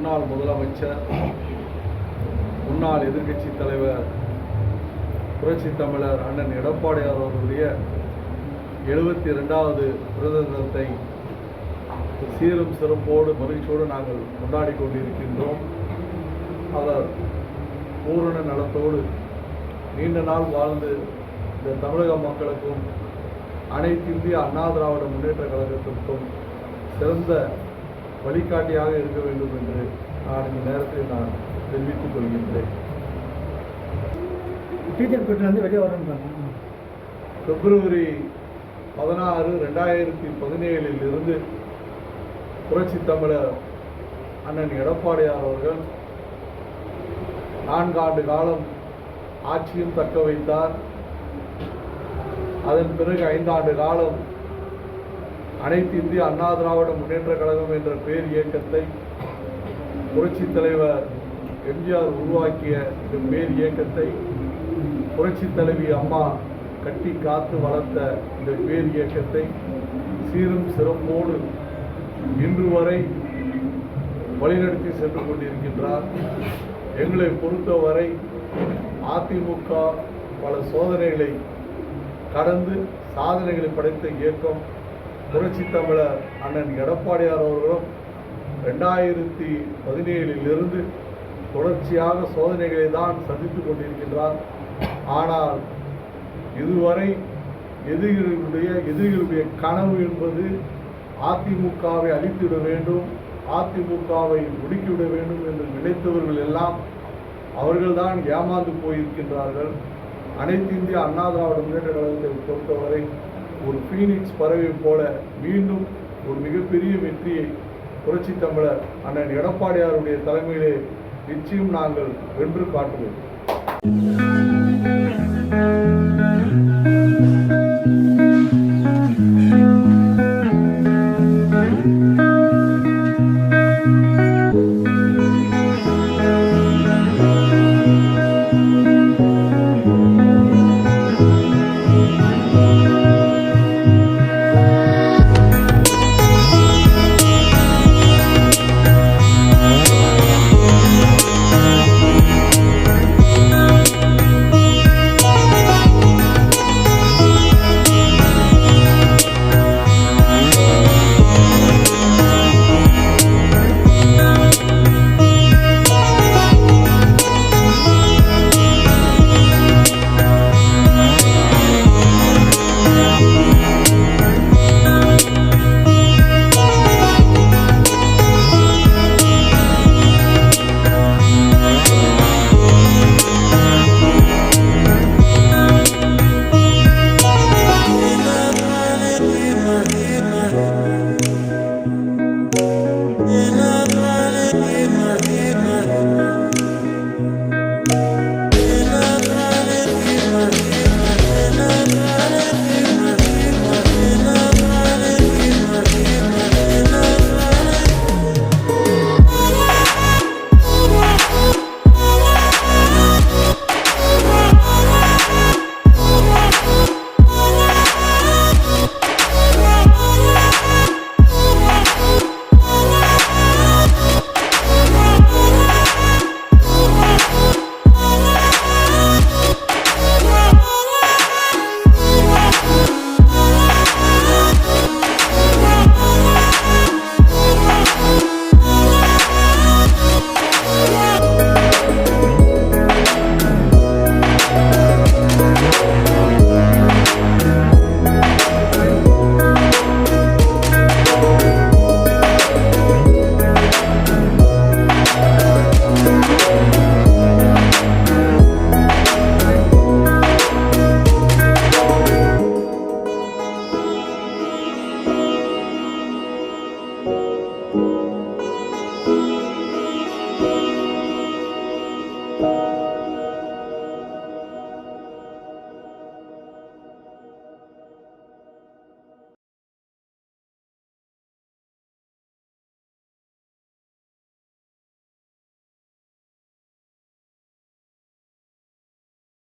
முன்னாள் முதலமைச்சர், முன்னாள் எதிர்க்கட்சி தலைவர், புரட்சி தமிழர் அண்ணன் எடப்பாடியார் அவர்களுடைய 72வது பிறந்த தினத்தை சீரும் சிறப்போடு மகிழ்ச்சியோடு நாங்கள் கொண்டாடி கொண்டிருக்கின்றோம். அவர் பூரண நலத்தோடு நீண்ட நாள் வாழ்ந்து இந்த தமிழக மக்களுக்கும் அனைத்து இந்திய அண்ணா திராவிட முன்னேற்ற கழகத்திற்கும் சிறந்த வழிகாட்டியாக இருக்க வேண்டும் என்று நான் இந்த நேரத்தில் நான் தெரிவித்துக் கொள்கின்றேன். பிப்ரவரி 16, 2017 இருந்து புரட்சி தமிழர் அண்ணன் எடப்பாடியார் அவர்கள் 4 ஆண்டு காலம் ஆட்சியும் தக்க வைத்தார். அதன் பிறகு 5 ஆண்டு காலம் அனைத்து இந்திய அண்ணா திராவிட முன்னேற்ற கழகம் என்ற பேர் இயக்கத்தை புரட்சி தலைவர் எம்ஜிஆர் உருவாக்கிய இந்த பேர் இயக்கத்தை புரட்சி தலைவி அம்மா கட்டி காத்து வளர்த்த இந்த பேர் இயக்கத்தை சீரும் சிறப்போடு இன்று வரை வழிநடத்தி சென்று கொண்டிருக்கின்றார். எங்களை பொறுத்தவரை அதிமுக பல சோதனைகளை கடந்து சாதனைகளை படைத்த இயக்கம். புரட்சி தமிழர் அண்ணன் எடப்பாடியார் அவர்களும் 2017 தொடர்ச்சியாக சோதனைகளை தான் சந்தித்துக் கொண்டிருக்கின்றார். ஆனால் இதுவரை எதிரிகளுடைய கனவு என்பது அதிமுகவை அழித்துவிட வேண்டும், அதிமுகவை ஒடுக்கிவிட வேண்டும் என்று நினைத்தவர்கள் எல்லாம் அவர்கள்தான் ஏமாந்து போயிருக்கின்றார்கள். அனைத்து இந்திய அண்ணா திராவிட முன்னேற்ற கழகத்தை பொறுத்தவரை ஒரு ஃபீனிக்ஸ் பறவை போல மீண்டும் ஒரு மிகப்பெரிய வெற்றியை புரட்சி தமிழர் அண்ணன் எடப்பாடியாருடைய தலைமையிலே நிச்சயம் நாங்கள் வென்று காட்டுவோம்.